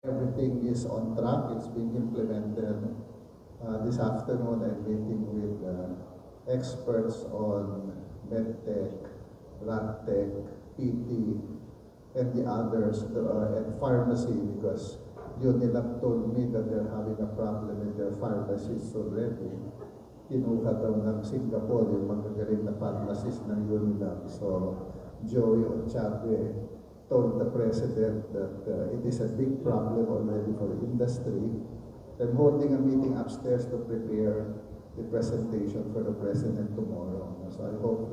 Everything is on track. It's being implemented. This afternoon, I'm meeting with experts on MedTech, RadTech, PT, and the others, and pharmacy, because Unilab told me that they're having a problem with their pharmacists already. Kinuha daw ng Singapore yung magagaling na pharmacist ng Unilab. So, Joey Ochave told the president that it is a big problem already for the industry. I'm holding a meeting upstairs to prepare the presentation for the president tomorrow. So I hope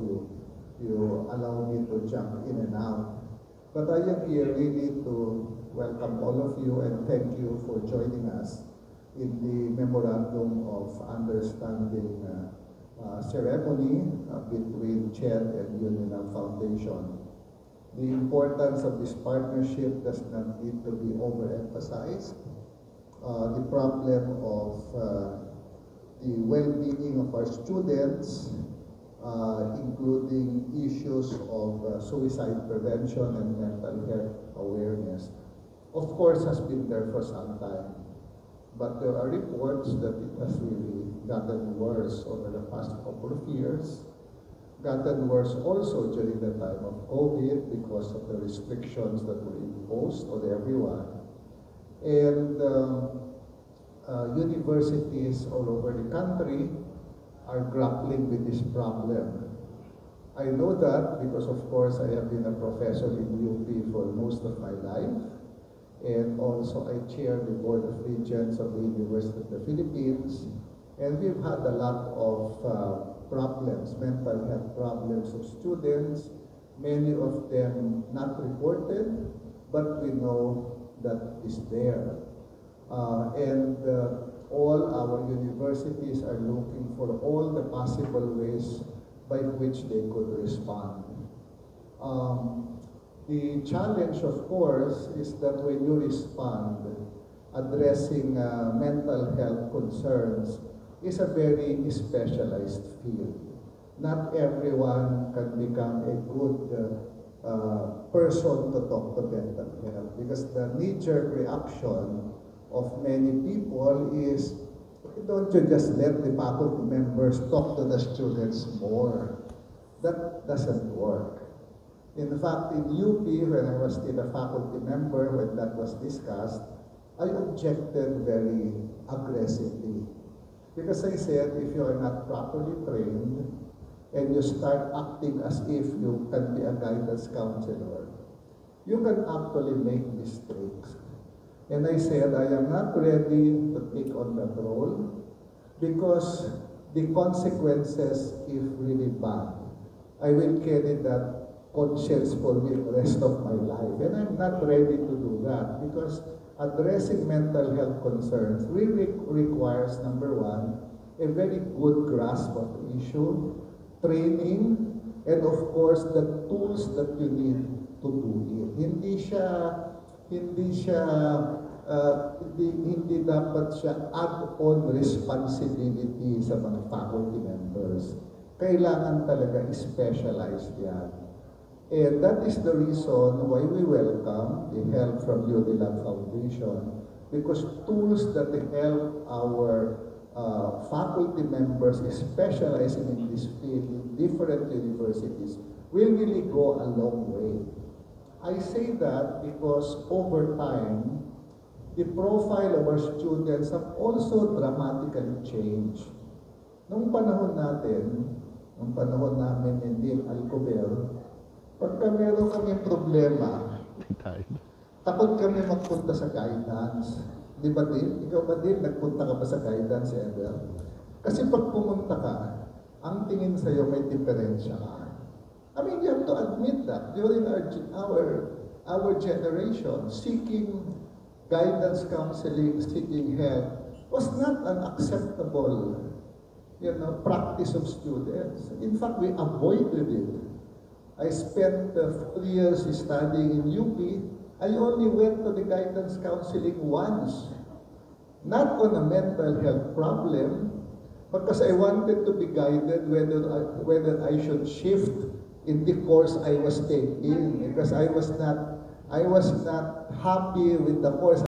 you allow me to jump in and out. But I am here really to welcome all of you and thank you for joining us in the Memorandum of Understanding ceremony between CHED and Unilab Foundation. The importance of this partnership does not need to be overemphasized. The problem of the well-being of our students, including issues of suicide prevention and mental health awareness, of course has been there for some time. But there are reports that it has really gotten worse over the past couple of years. Gotten worse also during the time of COVID because of the restrictions that were imposed on everyone. And universities all over the country are grappling with this problem. I know that because, of course, I have been a professor in UP for most of my life. And also I chair the Board of Regents of the University of the Philippines. And we've had a lot of problems, mental health problems of students, many of them not reported, but we know that is there. All our universities are looking for all the possible ways by which they could respond. The challenge, of course, is that when you respond, addressing mental health concerns is a very specialized field. Not everyone can become a good person to talk to mental health because the knee-jerk reaction of many people is, don't you just let the faculty members talk to the students more? That doesn't work. In fact, in UP, when I was still a faculty member, when that was discussed, I objected very aggressively. Because I said, if you are not properly trained and you start acting as if you can be a guidance counselor, you can actually make mistakes. And I said, I am not ready to take on that role because the consequences, if really bad, I will carry that conscience for me the rest of my life. And I'm not ready to do that because addressing mental health concerns really requires, number one, a very good grasp of the issue, training, and of course, the tools that you need to do it. Hindi dapat siya add-on responsibility sa mga faculty members. Kailangan talaga specialized yan. And that is the reason why we welcome the help from Unilab Foundation, because tools that help our faculty members specializing in this field in different universities will really go a long way. I say that because over time, the profile of our students have also dramatically changed. Nung panahon namin ni Dean Alcover, pagka meron kami problema, takot kami magpunta sa guidance. Di ba, Dean? Ikaw ba, Dean? Nagpunta ka ba sa guidance ever? Kasi pag pumunta ka, ang tingin sa'yo may diferensya ka. I mean, you have to admit that during our generation, seeking guidance counseling, seeking help was not an acceptable, practice of students. In fact, we avoided it. I spent 4 years studying in UP. I only went to the guidance counseling once. Not on a mental health problem, because I wanted to be guided whether I should shift in the course I was taking, because I was not happy with the course